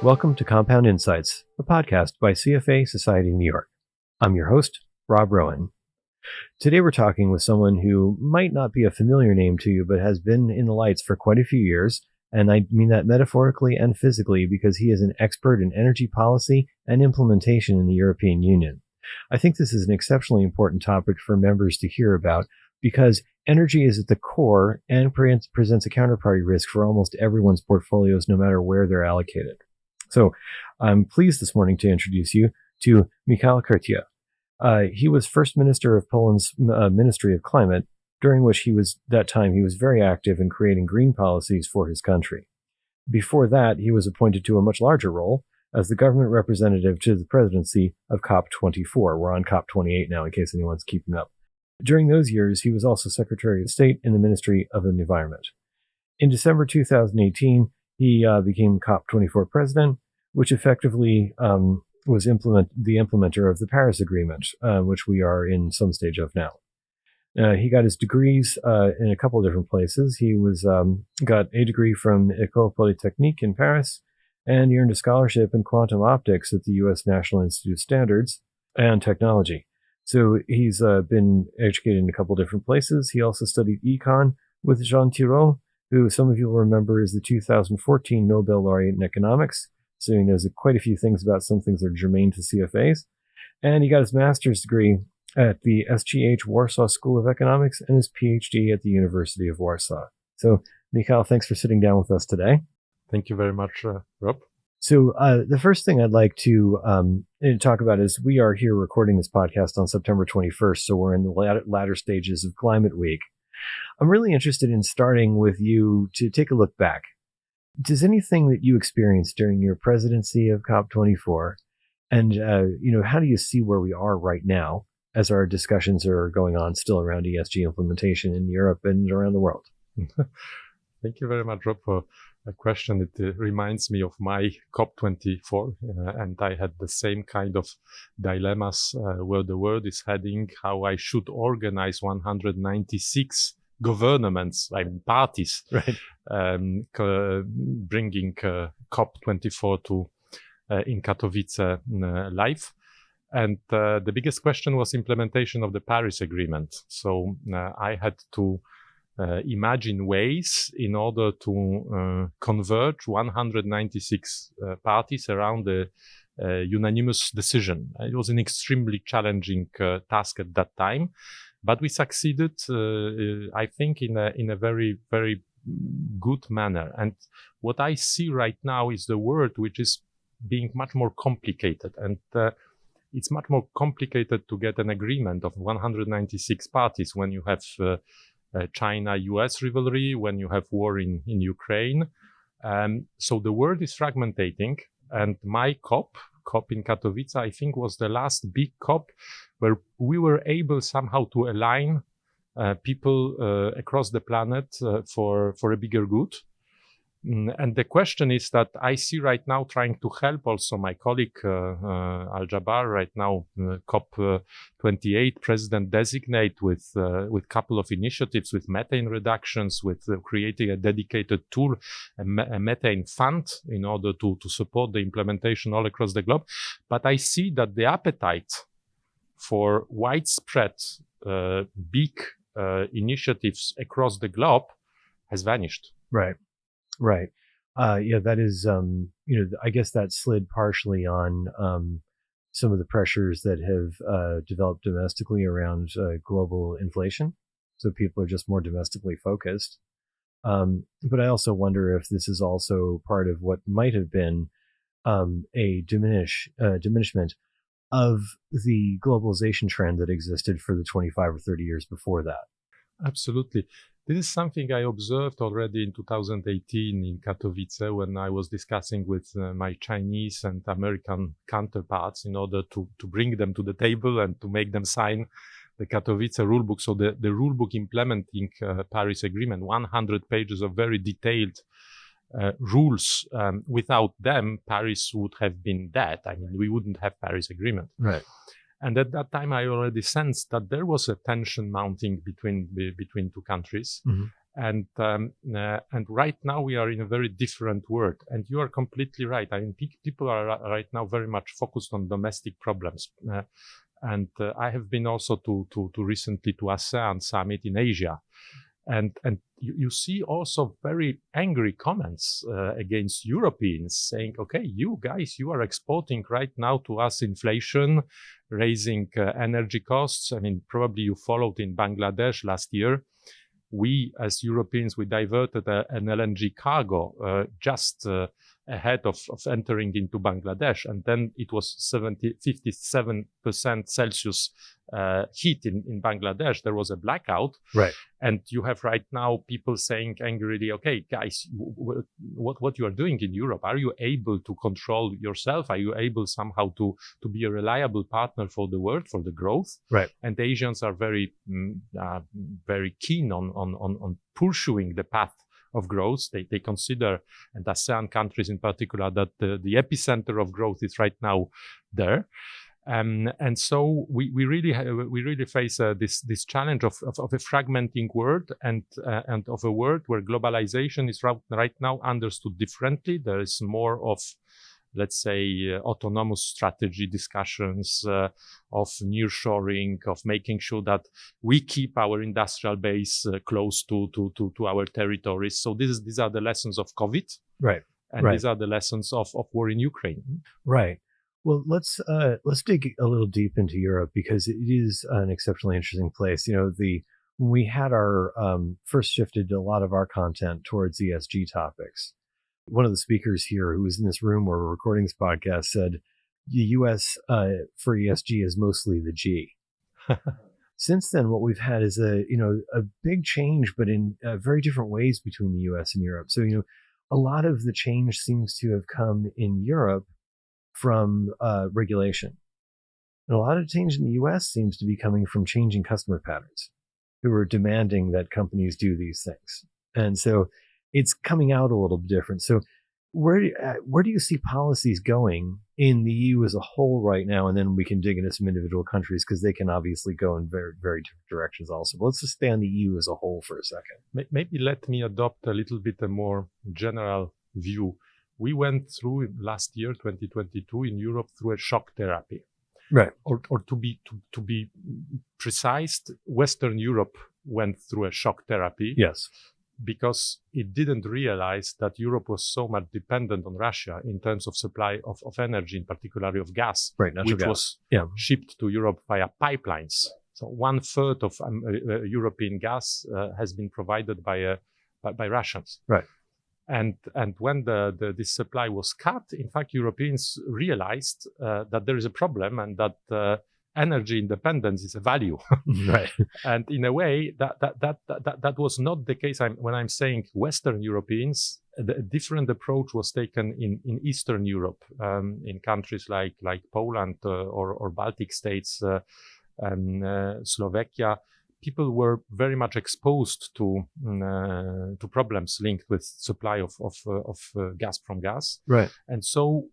Welcome to Compound Insights, a podcast by CFA Society New York. I'm your host, Rob Rowan. Today we're talking with someone who might not be a familiar name to you, but has been in the lights for quite a few years, and I mean that metaphorically and physically because he is an expert in energy policy and implementation in the European Union. I think this is an exceptionally important topic for members to hear about because energy is at the core and presents a counterparty risk for almost everyone's portfolios, no matter where they're allocated. So I'm pleased this morning to introduce you to Michał Kurtyka. He was First Minister of Poland's Ministry of Climate, during which he was very active in creating green policies for his country. Before that, he was appointed to a much larger role as the government representative to the presidency of COP24. We're on COP28 now, in case anyone's keeping up. During those years, he was also Secretary of State in the Ministry of the Environment. In December 2018, he became COP24 president, which effectively was the implementer of the Paris Agreement, which we are in some stage of now. He got his degrees in a couple of different places. He got a degree from École Polytechnique in Paris, and he earned a scholarship in quantum optics at the U.S. National Institute of Standards and Technology. So he's been educated in a couple of different places. He also studied econ with Jean Tirole, who some of you will remember is the 2014 Nobel laureate in economics. So he knows quite a few things about some things that are germane to CFAs. And he got his master's degree at the SGH Warsaw School of Economics and his PhD at the University of Warsaw. So, Michał, thanks for sitting down with us today. Thank you very much, Rob. So the first thing I'd like to talk about is we are here recording this podcast on September 21st, so we're in the latter stages of Climate Week. I'm really interested in starting with you to take a look back. Does anything that you experienced during your presidency of COP24, and how do you see where we are right now as our discussions are going on still around ESG implementation in Europe and around the world? Thank you very much, Rob, for a question. It reminds me of my COP24, and I had the same kind of dilemmas where the world is heading, how I should organize 196 governments, parties, right, bringing COP24 to in Katowice live. And the biggest question was implementation of the Paris Agreement. So I had to imagine ways in order to converge 196 parties around a unanimous decision. It was an extremely challenging task at that time, but we succeeded, I think, in a very, very good manner. And what I see right now is the world which is being much more complicated, and it's much more complicated to get an agreement of 196 parties when you have China-US rivalry, when you have war in Ukraine. So the world is fragmentating, and my COP in Katowice, I think, was the last big COP where we were able somehow to align people across the planet for a bigger good. And the question is that I see right now, trying to help also my colleague Al Jaber right now, COP28 president designate with couple of initiatives, with methane reductions, with creating a dedicated tool, a methane fund, in order to support the implementation all across the globe. But I see that the appetite for widespread big initiatives across the globe has vanished. Right. Right. That is, I guess that slid partially on some of the pressures that have developed domestically around global inflation. So people are just more domestically focused. But I also wonder if this is also part of what might have been a diminishment of the globalization trend that existed for the 25 or 30 years before that. Absolutely. This is something I observed already in 2018 in Katowice when I was discussing with my Chinese and American counterparts in order to bring them to the table and to make them sign the Katowice rulebook. So the rulebook implementing Paris Agreement, 100 pages of very detailed rules. Without them, Paris would have been dead. I mean, we wouldn't have Paris Agreement. Right. And at that time, I already sensed that there was a tension mounting between two countries. Mm-hmm. And right now we are in a very different world. And you are completely right. I mean, people are right now very much focused on domestic problems. I have been also to recently to ASEAN summit in Asia. And you see also very angry comments against Europeans saying, okay, you guys, you are exporting right now to us inflation, raising energy costs. I mean, probably you followed in Bangladesh last year. We, as Europeans, we diverted an LNG cargo just ahead of entering into Bangladesh. And then it was 57% Celsius heat in Bangladesh. There was a blackout. Right. And you have right now people saying angrily, okay, guys, what you are doing in Europe, are you able to control yourself? Are you able somehow to be a reliable partner for the world, for the growth? Right. And the Asians are very, very keen on pursuing the path of growth. They consider, and ASEAN countries in particular, that the epicenter of growth is right now there. And so we really face this challenge of a fragmenting world and of a world where globalization is right now understood differently. There is more of, let's say, autonomous strategy discussions, of nearshoring, of making sure that we keep our industrial base close to our territories. So these are the lessons of COVID. Right. And these are the lessons of war in Ukraine. Right. Well, let's dig a little deep into Europe, because it is an exceptionally interesting place. You know, when we had our first shifted a lot of our content towards ESG topics, one of the speakers here who was in this room where we're recording this podcast said the U.S. For ESG is mostly the G. Since then, what we've had is a big change, but in very different ways between the U.S. and Europe. So, a lot of the change seems to have come in Europe from regulation. And a lot of change in the U.S. seems to be coming from changing customer patterns, who are demanding that companies do these things. And so it's coming out a little bit different. So where do you see policies going in the EU as a whole right now? And then we can dig into some individual countries, because they can obviously go in very, very different directions also. But let's just stay on the EU as a whole for a second. Maybe let me adopt a little bit a more general view. We went through last year, 2022, in Europe through a shock therapy. Right. Or to be precise, Western Europe went through a shock therapy. Yes. Because it didn't realize that Europe was so much dependent on Russia in terms of supply of energy, in particular of gas, right, which gas. Was shipped to Europe via pipelines. So 1/3 of European gas has been provided by Russians. Right. And when this supply was cut, in fact, Europeans realized that there is a problem, and that energy independence is a value. Right. And in a way, that was not the case. When I'm saying Western Europeans, a different approach was taken in Eastern Europe, in countries like Poland or Baltic states, Slovakia. People were very much exposed to problems linked with supply of gas from gas. Right. And so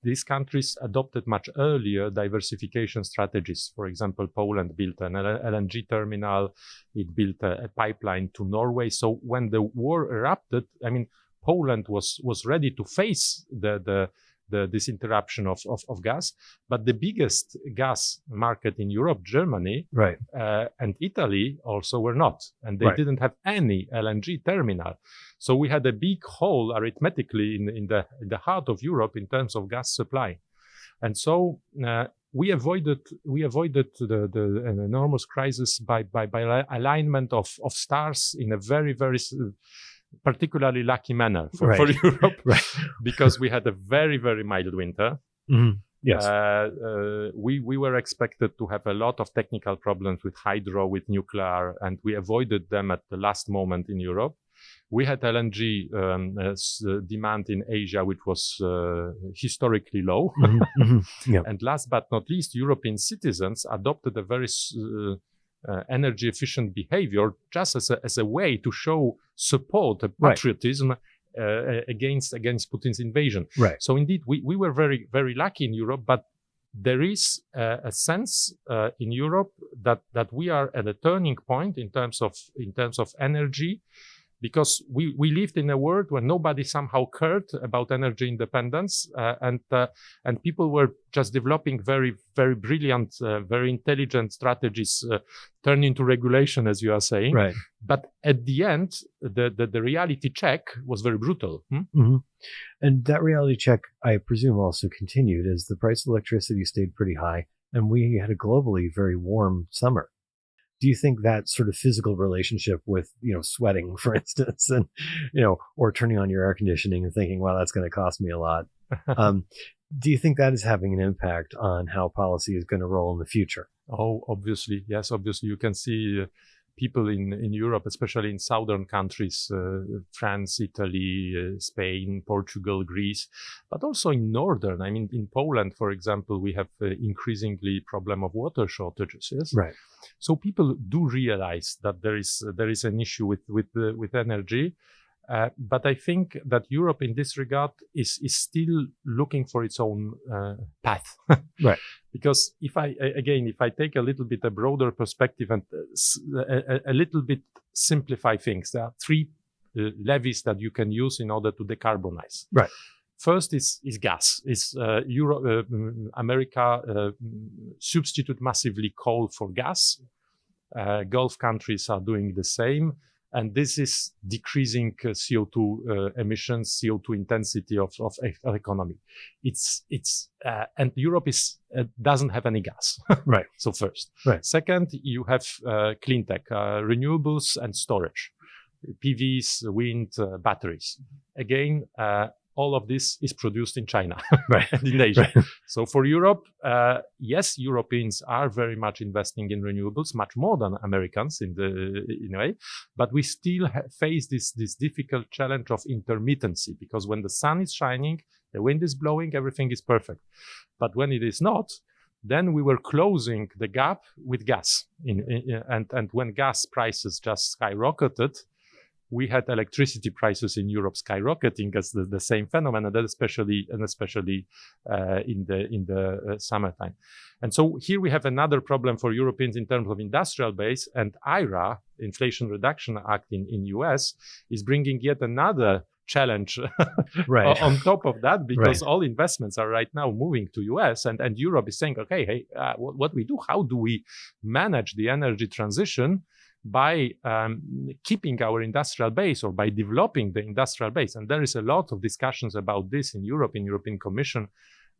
these countries adopted much earlier diversification strategies. For example, Poland built an LNG terminal. It built a pipeline to Norway. So when the war erupted, I mean, Poland was ready to face this interruption of gas, but the biggest gas market in Europe, Germany, right, and Italy also were not, and they didn't have any LNG terminal. So we had a big hole arithmetically in the heart of Europe in terms of gas supply, and so we avoided the enormous crisis by alignment of stars in a very, very particularly lucky manner for Europe, because we had a very, very mild winter. Mm-hmm. Yes. We were expected to have a lot of technical problems with hydro, with nuclear, and we avoided them at the last moment in Europe. We had LNG demand in Asia, which was historically low. Mm-hmm. Mm-hmm. Yep. And last but not least, European citizens adopted a very energy efficient behavior just as a way to show support, patriotism against Putin's invasion. Right. So indeed, we were very, very lucky in Europe, but there is a sense in Europe that we are at a turning point in terms of energy, because we lived in a world where nobody somehow cared about energy independence, and people were just developing very, very brilliant, very intelligent strategies, turned into regulation, as you are saying. Right. But at the end, the reality check was very brutal. Mm-hmm. And that reality check, I presume, also continued as the price of electricity stayed pretty high, and we had a globally very warm summer. Do you think that sort of physical relationship with, sweating, for instance, and, or turning on your air conditioning and thinking, wow, that's going to cost me a lot. Do you think that is having an impact on how policy is going to roll in the future? Oh, obviously. Yes, obviously. You can see people in Europe, especially in southern countries, France, Italy, Spain, Portugal, Greece, but also in northern. I mean, in Poland, for example, we have increasingly problem of water shortages. Yes? Right. So people do realize that there is an issue with energy. But I think that Europe in this regard is still looking for its own path. Right. Because if I take a little bit a broader perspective and a little bit simplify things, there are three levies that you can use in order to decarbonize. Right. First is gas. America substitute massively coal for gas. Gulf countries are doing the same. And this is decreasing CO2 emissions, CO2 intensity of economy. And Europe doesn't have any gas. Right. So first. Right. Second, you have clean tech, renewables and storage, PVs, wind, batteries. Again, all of this is produced in China, right, and in Asia. Right. So for Europe, yes, Europeans are very much investing in renewables, much more than Americans in a way. But we still face this difficult challenge of intermittency, because when the sun is shining, the wind is blowing, everything is perfect. But when it is not, then we were closing the gap with gas. And when gas prices just skyrocketed, we had electricity prices in Europe skyrocketing as the same phenomenon, and especially in the summertime. And so here we have another problem for Europeans in terms of industrial base, and IRA, Inflation Reduction Act in US, is bringing yet another challenge right. on top of that, because right. all investments are right now moving to US, and Europe is saying, okay, hey, what we do, how do we manage the energy transition by keeping our industrial base, or by developing the industrial base? And there is a lot of discussions about this in Europe, in European Commission,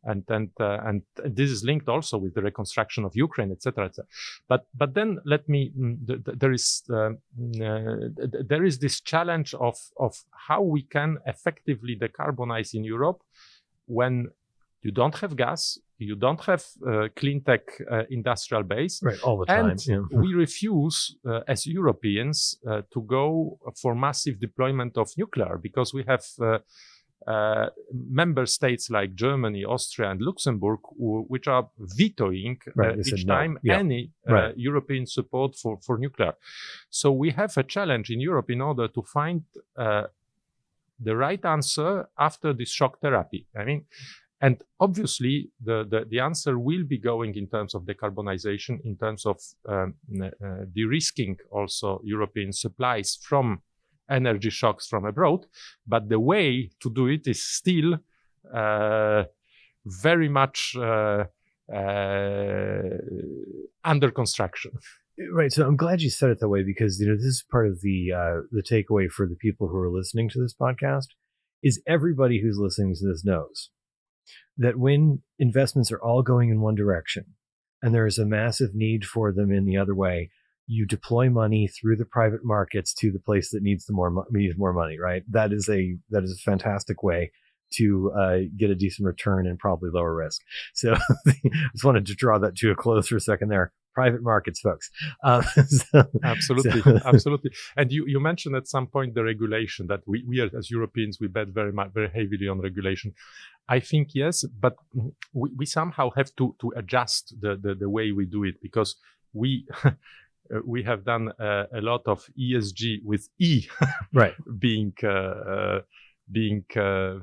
and this is linked also with the reconstruction of Ukraine, etc., etc. But then there is this challenge of how we can effectively decarbonize in Europe when you don't have gas, you don't have clean tech industrial base. Right, all the time. And we refuse, as Europeans, to go for massive deployment of nuclear, because we have member states like Germany, Austria, and Luxembourg, which are vetoing each time any European support for nuclear. So we have a challenge in Europe in order to find the right answer after this shock therapy. I mean, and obviously, the answer will be going in terms of decarbonization, in terms of de-risking also European supplies from energy shocks from abroad. But the way to do it is still very much under construction. Right. So I'm glad you said it that way, because this is part of the takeaway for the people who are listening to this podcast. Is everybody who's listening to this knows that when investments are all going in one direction and there is a massive need for them in the other way, you deploy money through the private markets to the place that needs more money, right? That is a fantastic way to get a decent return and probably lower risk. So I just wanted to draw that to a close for a second there. Private markets, folks. Absolutely. And you mentioned at some point the regulation, that we as Europeans, we bet very heavily on regulation. I think yes, but we somehow have to adjust the way we do it, because we have done a lot of ESG with E, right, being being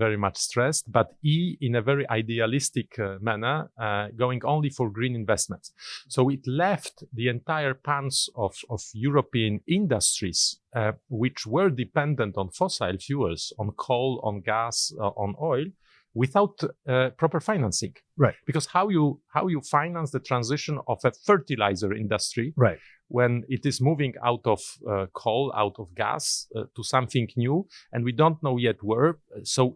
very much stressed, but E in a very idealistic manner, going only for green investments. So it left the entire bunch of European industries, which were dependent on fossil fuels, on coal, on gas, on oil, without proper financing. Right. Because how you finance the transition of a fertilizer industry, right, when it is moving out of coal, out of gas to something new, and we don't know yet where. So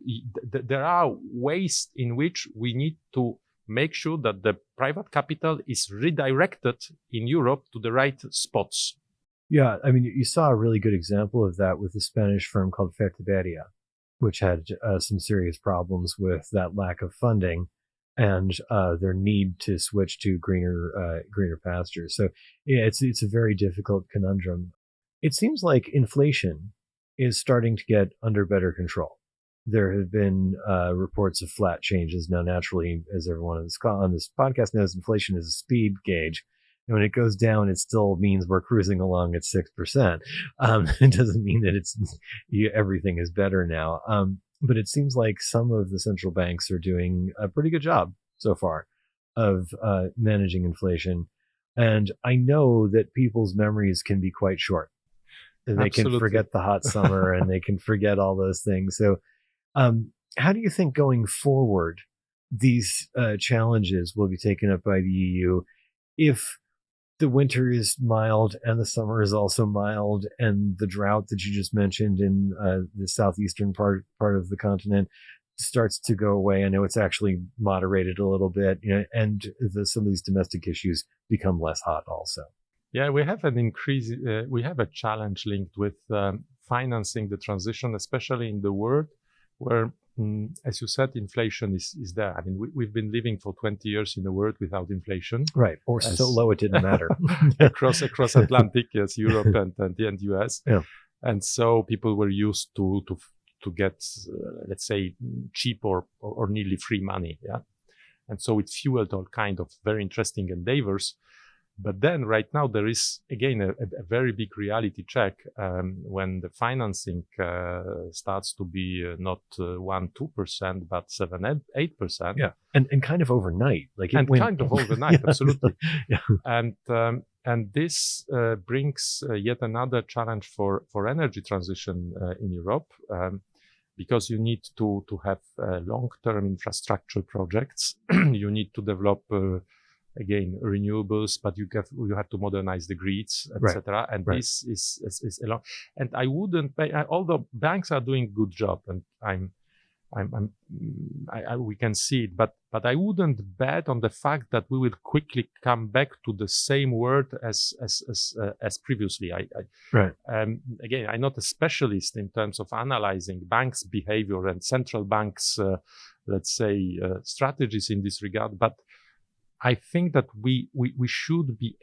there are ways in which we need to make sure that the private capital is redirected in Europe to the right spots. Yeah, I mean, you saw a really good example of that with the Spanish firm called Fertiberia, which had some serious problems with that lack of funding and their need to switch to greener pastures. So yeah, it's a very difficult conundrum. It seems like inflation is starting to get under better control. There have been reports of flat changes. Now, naturally, as everyone on this podcast knows, inflation is a speed gauge. And when it goes down, it still means we're cruising along at 6%. It doesn't mean that everything is better now. But it seems like some of the central banks are doing a pretty good job so far of managing inflation. And I know that people's memories can be quite short. And they Absolutely. can forget the hot summer and they can forget all those things. So how do you think going forward these challenges will be taken up by the EU if the winter is mild and the summer is also mild, and the drought that you just mentioned in the southeastern part of the continent starts to go away? I know it's actually moderated a little bit, and some of these domestic issues become less hot also. Yeah, we have an increase. We have a challenge linked with financing the transition, especially in the world where, as you said, inflation is there. I mean, we've been living for 20 years in a world without inflation. Right. Or so low it didn't matter. across Atlantic, yes, Europe and US. Yeah. And so people were used to get, let's say, cheap or nearly free money. Yeah. And so it fueled all kind of very interesting endeavors. But then right now there is, again, a very big reality check when the financing starts to be not 1-2%, but 7-8%. Yeah, and kind of overnight. Kind of overnight, absolutely. Yeah. And this brings yet another challenge for energy transition in Europe, because you need to have long-term infrastructure projects. You need to develop again, renewables, but you have to modernize the grids, etc. Right. And this is a lot. And I wouldn't, although banks are doing good job, and we can see it, but I wouldn't bet on the fact that we will quickly come back to the same world as previously. Right. Again, I'm not a specialist in terms of analyzing banks' behavior and central banks, let's say, strategies in this regard, but I think that we should be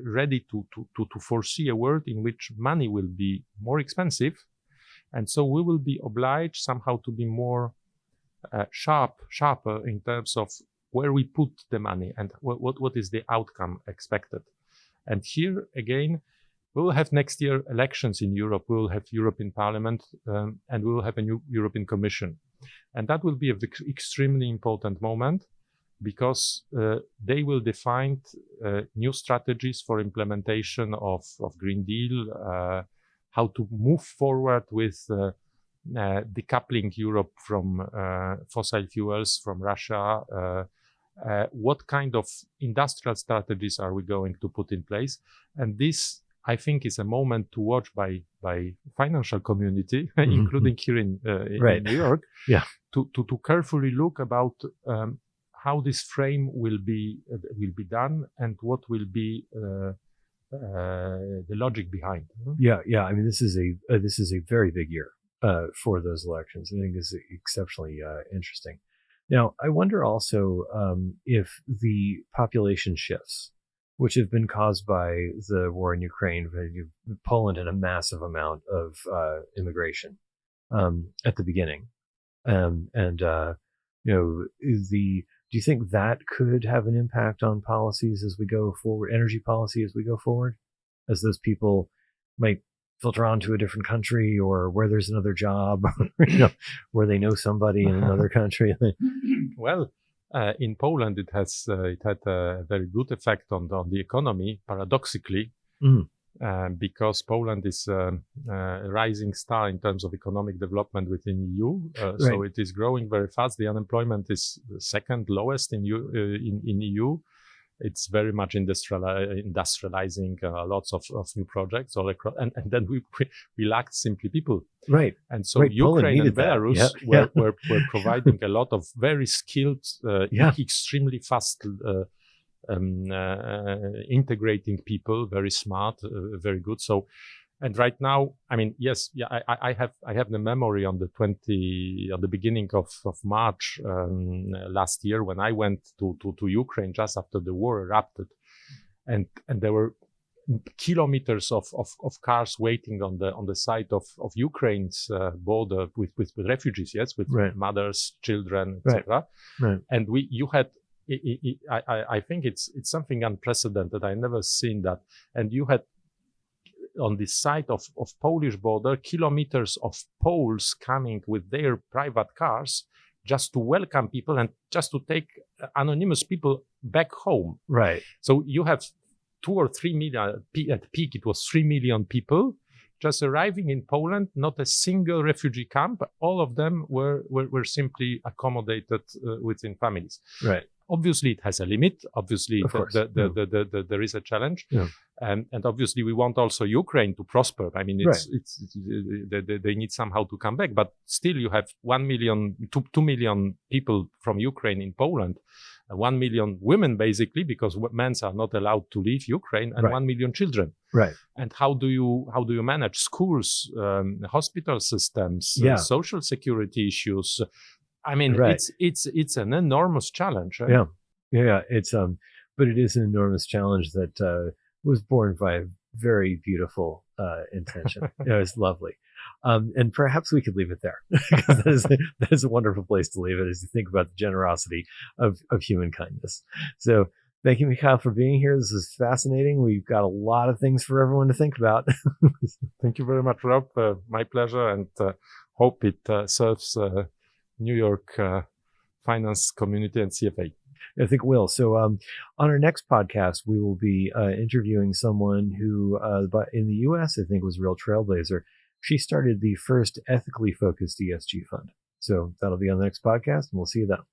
ready to foresee a world in which money will be more expensive, and so we will be obliged somehow to be more sharper in terms of where we put the money and what is the outcome expected. And here again, we will have next year elections in Europe. We will have European Parliament, and we will have a new European Commission, and that will be an extremely important moment, because they will define new strategies for implementation of Green Deal, how to move forward with decoupling Europe from fossil fuels, from Russia, what kind of industrial strategies are we going to put in place. And this, I think, is a moment to watch by financial community, including here in New York, to carefully look about how this frame will be done and what will be the logic behind. Yeah. I mean, this is a very big year for those elections. I think this is exceptionally interesting. Now, I wonder also if the population shifts, which have been caused by the war in Ukraine, Poland had a massive amount of immigration at the beginning, do you think that could have an impact on policies as we go forward, energy policy as we go forward, as those people might filter on to a different country, or where there's another job, where they know somebody in another country? Well, in Poland, it had a very good effect on the economy, paradoxically, because Poland is a rising star in terms of economic development within EU. So it is growing very fast. The unemployment is the second lowest in EU. It's very much industrializing lots of new projects all across, and then we lacked simply people. Right. And so Ukraine and Belarus were providing a lot of very skilled, extremely fast, integrating people, very smart, very good. So, and right now, I mean, yes, I have the memory on the beginning of March last year when I went to Ukraine just after the war erupted, and there were kilometers of cars waiting on the side of Ukraine's border with refugees, yes, with mothers, children, etc. Right. And you had. I think it's something unprecedented. I never seen that. And you had on the side of Polish border, kilometers of Poles coming with their private cars just to welcome people and just to take anonymous people back home. Right. So you have 2 or 3 million, at peak it was 3 million people just arriving in Poland, not a single refugee camp. All of them were simply accommodated within families. Right. Obviously, it has a limit. Obviously, there is a challenge, and obviously, we want also Ukraine to prosper. I mean, they need somehow to come back. But still, you have 1 million, 2 million people from Ukraine in Poland, 1 million women basically, because men are not allowed to leave Ukraine, and 1 million children. Right. And how do you manage schools, hospital systems, social security issues? I mean, it's an enormous challenge. Right? Yeah. It's but it is an enormous challenge that was born by a very beautiful intention. It's lovely, and perhaps we could leave it there. that is a wonderful place to leave it as you think about the generosity of human kindness. So, thank you, Mikhail, for being here. This is fascinating. We've got a lot of things for everyone to think about. Thank you very much, Rob. My pleasure, and hope it serves. New York finance community and CFA. I think will. So on our next podcast, we will be interviewing someone who in the U.S. I think was a real trailblazer. She started the first ethically focused ESG fund. So that'll be on the next podcast, and we'll see you then.